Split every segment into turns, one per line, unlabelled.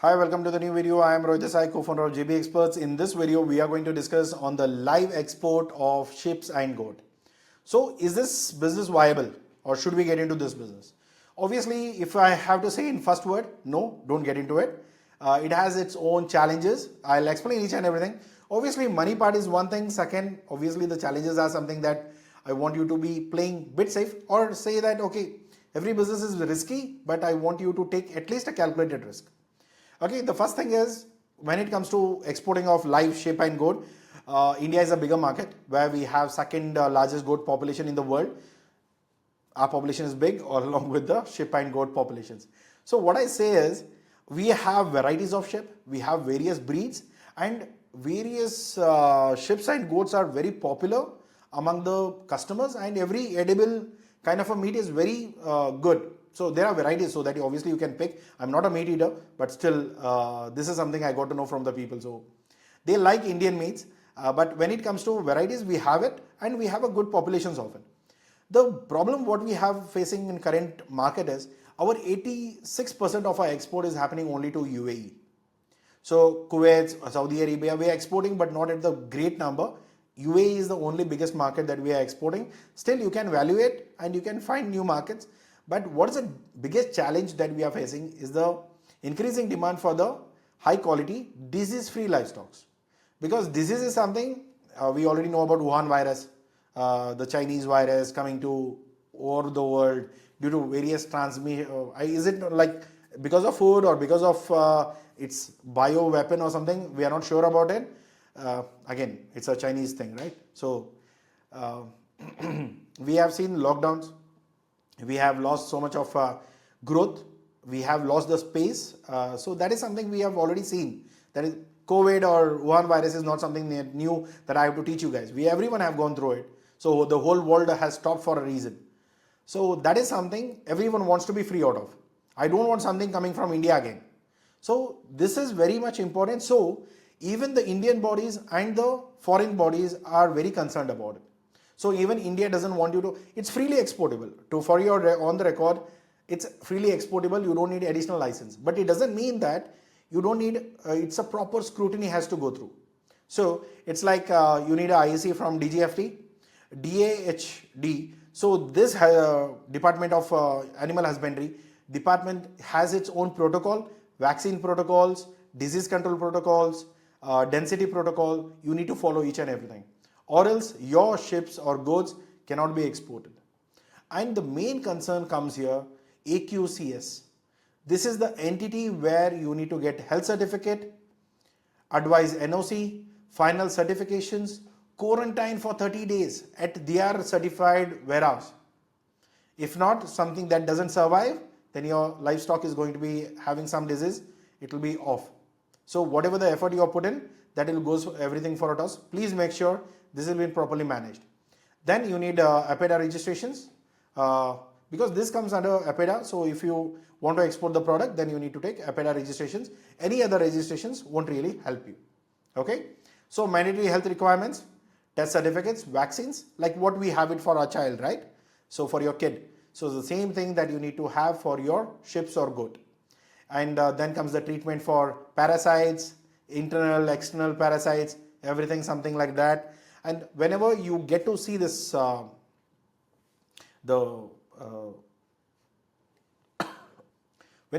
Hi, welcome to the new video. I am Rohit Desai, co-founder of JB Experts. In this video, we are going to discuss on the live export of ships and goat. So, is this business viable or should we get into this business? Obviously, if I have to say in first word, no, don't get into it. It has its own challenges. I'll explain each and everything. Obviously, money part is one thing. Second, obviously the challenges are something that I want you to be playing bit safe or say that, okay, every business is risky, but I want you to take at least a calculated risk. Okay, the first thing is when it comes to exporting of live sheep and goat, India is a bigger market where we have second largest goat population in the world. Our population is big or along with the sheep and goat populations. So what I say is we have varieties of sheep, we have various breeds and various sheep and goats are very popular among the customers and every edible kind of a meat is very good. So there are varieties so that obviously you can pick. I'm not a meat eater, but still this is something I got to know from the people. So they like Indian meats, but when it comes to varieties, we have it and we have a good populations of it. The problem what we have facing in current market is our 86% of our export is happening only to UAE. So Kuwait, Saudi Arabia, we are exporting but not at the great number. UAE is the only biggest market that we are exporting. Still you can value it and you can find new markets. But what is the biggest challenge that we are facing is the increasing demand for the high quality disease-free livestock. Because disease is something we already know about Wuhan virus, the Chinese virus coming to over the world due to various transmission. Is it like because of food or because of its bio weapon or something? We are not sure about it. Again, it's a Chinese thing, right? So we have seen lockdowns. We have lost so much of growth. We have lost the space. So that is something we have already seen. That is COVID or Wuhan virus is not something new that I have to teach you guys. Everyone have gone through it. So the whole world has stopped for a reason. So that is something everyone wants to be free out of. I don't want something coming from India again. So this is very much important. So even the Indian bodies and the foreign bodies are very concerned about it. So even India doesn't want you to, it's freely exportable. For your on the record, it's freely exportable. You don't need additional license. But it doesn't mean that you don't need, it's a proper scrutiny has to go through. So it's like you need a IEC from DGFT, DAHD. So this Department of Animal Husbandry department has its own protocol, vaccine protocols, disease control protocols, density protocol. You need to follow each and everything, or else your ships or goods cannot be exported. And the main concern comes here, AQCS. This is the entity where you need to get health certificate, advise NOC, final certifications, quarantine for 30 days at their certified warehouse. If not, something that doesn't survive, then your livestock is going to be having some disease, it will be off. So whatever the effort you have put in, that will go everything for a toss. Please make sure this will be properly managed. Then you need APEDA registrations because this comes under APEDA. So if you want to export the product, then you need to take APEDA registrations. Any other registrations won't really help you. Okay. So mandatory health requirements, test certificates, vaccines, like what we have it for our child, right? So for your kid. So the same thing that you need to have for your ships or goat. And then comes the treatment for parasites, internal, external parasites, everything, something like that. And whenever you get to see this, when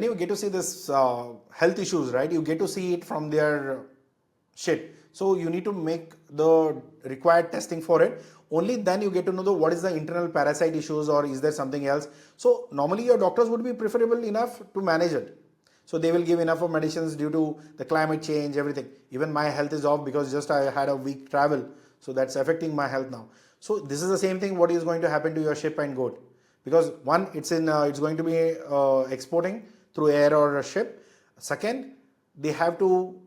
you get to see this health issues, right, you get to see it from their shit. So you need to make the required testing for it. Only then you get to know what is the internal parasite issues or is there something else. So normally your doctors would be preferable enough to manage it. So they will give enough of medicines due to the climate change, everything. Even my health is off because just I had a week travel. So that's affecting my health now. So this is the same thing what is going to happen to your sheep and goat. Because one, it's going to be exporting through air or a ship. Second, they have to,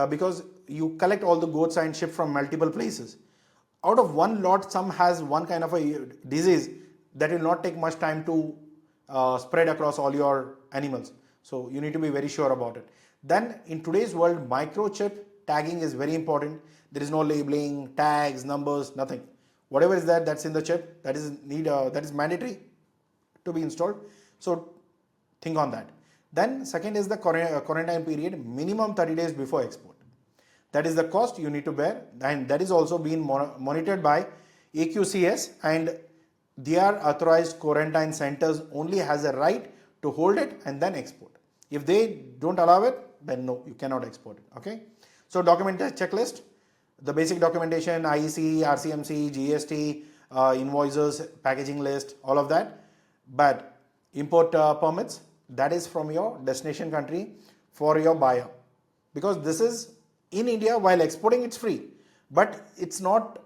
because you collect all the goats and sheep from multiple places. Out of one lot, some has one kind of a disease that will not take much time to spread across all your animals. So you need to be very sure about it. Then in today's world, microchip tagging is very important. There is no labeling, tags, numbers, nothing. Whatever is there, that's in the chip, that is mandatory to be installed. So think on that. Then second is the quarantine period, minimum 30 days before export. That is the cost you need to bear, and that is also being monitored by AQCS, and their authorized quarantine centers only has a right to hold it and then export. If they don't allow it, then no, you cannot export it. Okay. So document checklist, the basic documentation, IEC, RCMC, GST, invoices, packaging list, all of that. But import permits, that is from your destination country for your buyer, because this is in India. While exporting it's free, but it's not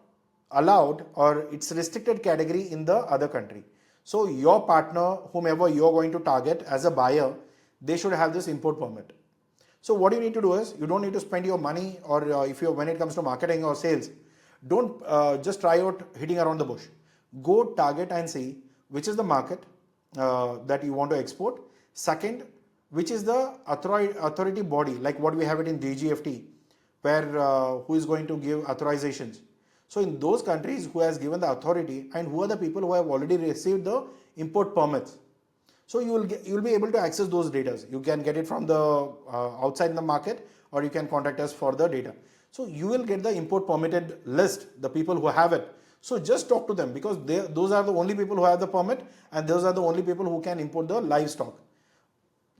allowed, or it's restricted category in the other country. So your partner, whomever you're going to target as a buyer, they should have this import permit. So what you need to do is, you don't need to spend your money, or if you, when it comes to marketing or sales, don't just try out hitting around the bush. Go target and see which is the market that you want to export. Second, which is the authority body, like what we have it in DGFT, where who is going to give authorizations. So in those countries, who has given the authority, and who are the people who have already received the import permits. So you will be able to access those data. You can get it from the outside in the market, or you can contact us for the data. So you will get the import permitted list, the people who have it. So just talk to them, because those are the only people who have the permit, and those are the only people who can import the livestock.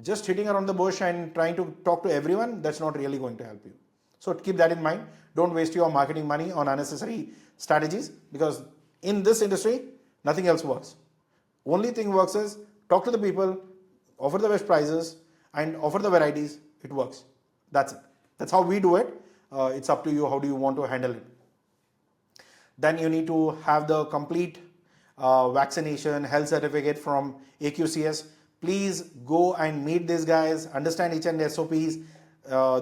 Just hitting around the bush and trying to talk to everyone, that's not really going to help you. So keep that in mind. Don't waste your marketing money on unnecessary strategies, because in this industry, nothing else works. Only thing works is talk to the people, offer the best prices, and offer the varieties. It works. That's it. That's how we do it. It's up to you. How do you want to handle it? Then you need to have the complete vaccination, health certificate from AQCS. Please go and meet these guys, understand each and SOPs.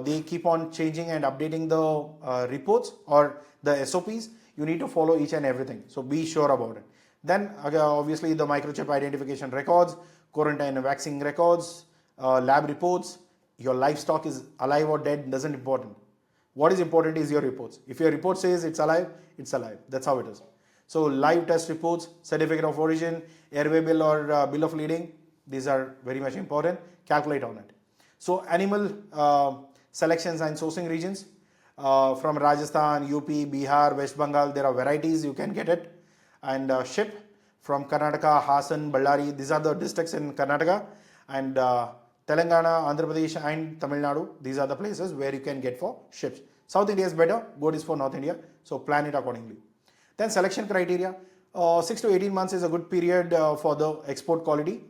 They keep on changing and updating the reports or the SOPs. You need to follow each and everything. So be sure about it. Then obviously the microchip identification records, quarantine and vaccine records, lab reports. Your livestock is alive or dead doesn't important. What is important is your reports. If your report says it's alive, it's alive. That's how it is. So live test reports, certificate of origin, airway bill or bill of lading, these are very much important. Calculate on it. So animal selections and sourcing regions, from Rajasthan, UP, Bihar, West Bengal, there are varieties, you can get it. And ship from Karnataka, Hassan, Ballari, these are the districts in Karnataka. And Telangana, Andhra Pradesh and Tamil Nadu, these are the places where you can get for ships. South India is better, good is for North India, so plan it accordingly. Then selection criteria, 6 to 18 months is a good period for the export quality.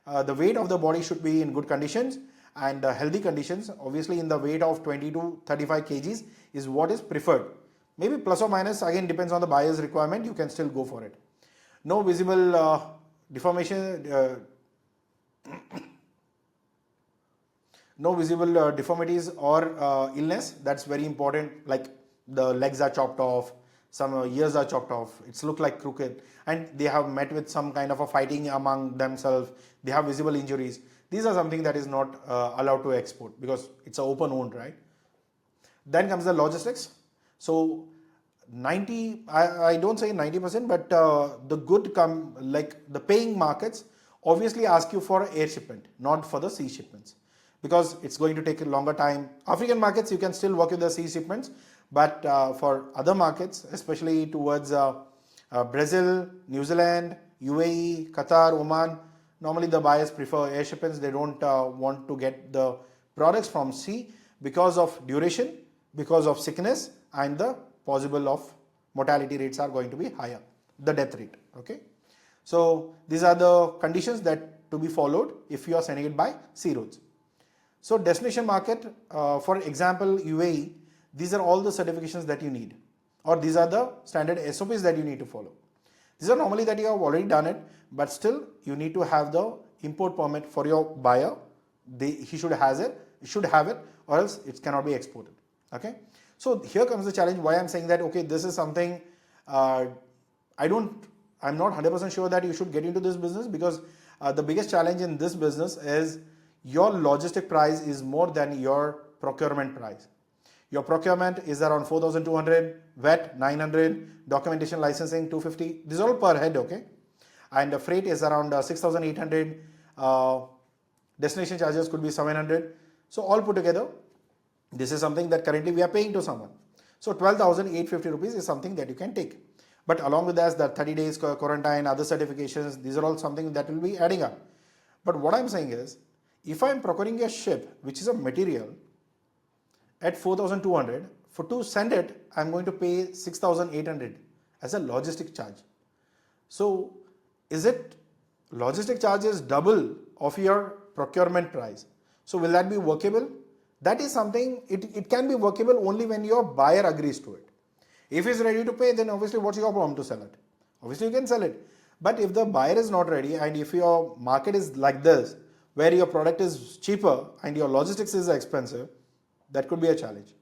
The weight of the body should be in good conditions and healthy conditions. Obviously in the weight of 20 to 35 kgs is what is preferred. Maybe plus or minus, again depends on the buyer's requirement, you can still go for it. No visible deformation, no visible deformities or illness, that's very important, like the legs are chopped off, some ears are chopped off, it's look like crooked, and they have met with some kind of a fighting among themselves, they have visible injuries. These are something that is not allowed to export because it's an open wound, right? Then comes the logistics. So 90, I don't say 90%, but the good like the paying markets obviously ask you for air shipment, not for the sea shipments, because it's going to take a longer time. African markets, you can still work with the sea shipments, but for other markets, especially towards Brazil, New Zealand, UAE, Qatar, Oman, normally the buyers prefer air shipments. They don't want to get the products from sea because of duration, because of sickness, and the possible of mortality rates are going to be higher, the death rate. Okay, so these are the conditions that to be followed if you are sending it by sea roads. So destination market, for example UAE, these are all the certifications that you need, or these are the standard SOPs that you need to follow. These are normally that you have already done it, but still you need to have the import permit for your buyer. He should have it, or else it cannot be exported. Okay, so here comes the challenge. Why I'm saying that, okay, this is something I'm not 100% sure that you should get into this business, because the biggest challenge in this business is your logistic price is more than your procurement price. Your procurement is around 4,200, VAT 900, documentation licensing 250. These are all per head, okay? And the freight is around 6,800. destination charges could be 700. So all put together, this is something that currently we are paying to someone. So 12,850 rupees is something that you can take. But along with that, the 30 days quarantine, other certifications, these are all something that will be adding up. But what I'm saying is, if I'm procuring a ship, which is a material, at 4,200, for to send it, I'm going to pay 6,800 as a logistic charge. So is it logistic charge is double of your procurement price? So will that be workable? That is something, it can be workable only when your buyer agrees to it. If he's ready to pay, then obviously what's your problem to sell it? Obviously you can sell it. But if the buyer is not ready and if your market is like this, where your product is cheaper and your logistics is expensive, that could be a challenge.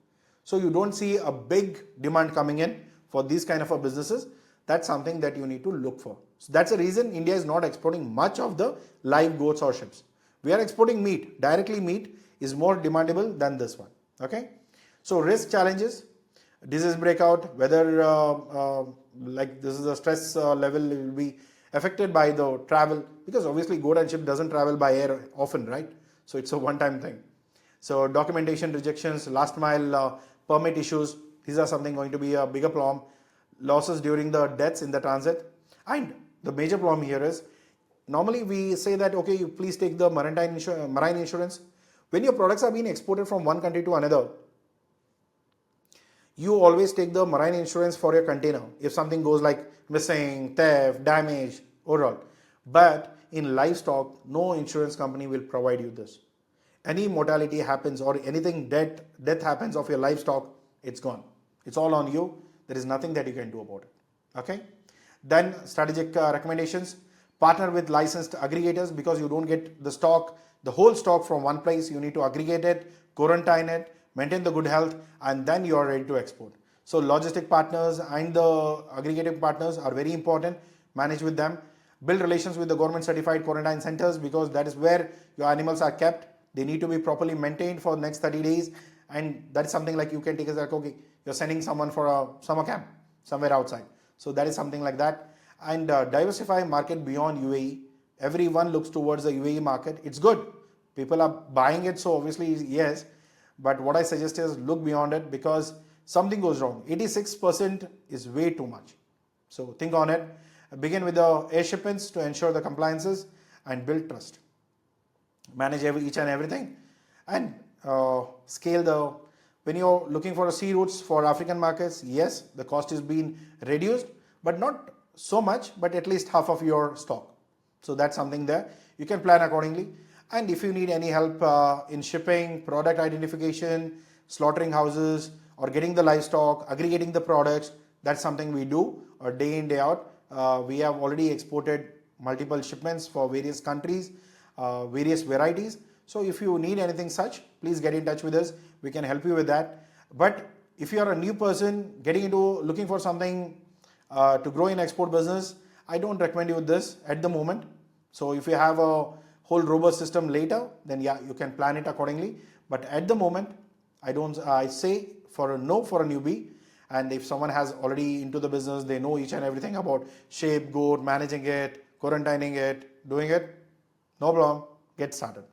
So you don't see a big demand coming in for these kind of businesses. That's something that you need to look for. So that's the reason India is not exporting much of the live goats or ships. We are exporting meat. Directly meat is more demandable than this one. Okay. So risk challenges, disease breakout, whether like this is a stress level will be affected by the travel, because obviously goat and ship doesn't travel by air often, right? So it's a one-time thing. So documentation rejections, last mile permit issues, these are something going to be a bigger problem. Losses during the deaths in the transit. And the major problem here is, normally we say that, okay, you please take the marine insurance. When your products are being exported from one country to another, you always take the marine insurance for your container if something goes like missing, theft, damage, overall. But in livestock, no insurance company will provide you this. Any mortality happens or anything death happens of your livestock, it's gone. It's all on you. There is nothing that you can do about it. Okay. Then strategic recommendations: partner with licensed aggregators, because you don't get the stock, the whole stock from one place. You need to aggregate it, quarantine it, maintain the good health, and then you are ready to export. So logistic partners and the aggregating partners are very important. Manage with them. Build relations with the government certified quarantine centers, because that is where your animals are kept. They need to be properly maintained for the next 30 days. And that is something like you can take as like, okay, you're sending someone for a summer camp somewhere outside. So that is something like that. And diversify market beyond UAE. Everyone looks towards the UAE market. It's good. People are buying it. So obviously, yes. But what I suggest is look beyond it, because something goes wrong. 86% is way too much. So think on it. Begin with the air shipments to ensure the compliances and build trust. Manage each and everything, and scale the, when you're looking for a sea routes for African markets, yes, the cost is being reduced, but not so much, but at least half of your stock. So that's something there. You can plan accordingly. And if you need any help in shipping, product identification, slaughtering houses, or getting the livestock, aggregating the products, that's something we do day in, day out. We have already exported multiple shipments for various countries, various varieties. So if you need anything such, please get in touch with us. We can help you with that. But if you are a new person getting into looking for something to grow in export business, I don't recommend you this at the moment. So if you have a whole robust system later, then yeah, you can plan it accordingly. But at the moment, I say for a no for a newbie. And if someone has already into the business, they know each and everything about shape, goat, managing it, quarantining it, doing it, no problem, get started.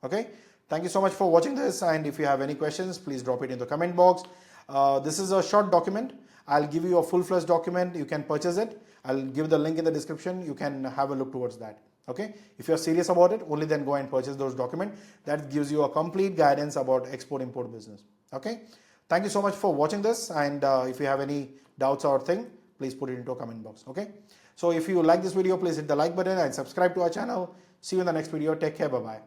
Okay. Thank you so much for watching this. And if you have any questions, please drop it in the comment box. This is a short document. I'll give you a full-fledged document. You can purchase it. I'll give the link in the description. You can have a look towards that. Okay. If you're serious about it, only then go and purchase those documents. That gives you a complete guidance about export-import business. Okay. Thank you so much for watching this. And if you have any doubts or thing, please put it into a comment box. Okay. So if you like this video, please hit the like button and subscribe to our channel. See you in the next video. Take care. Bye-bye.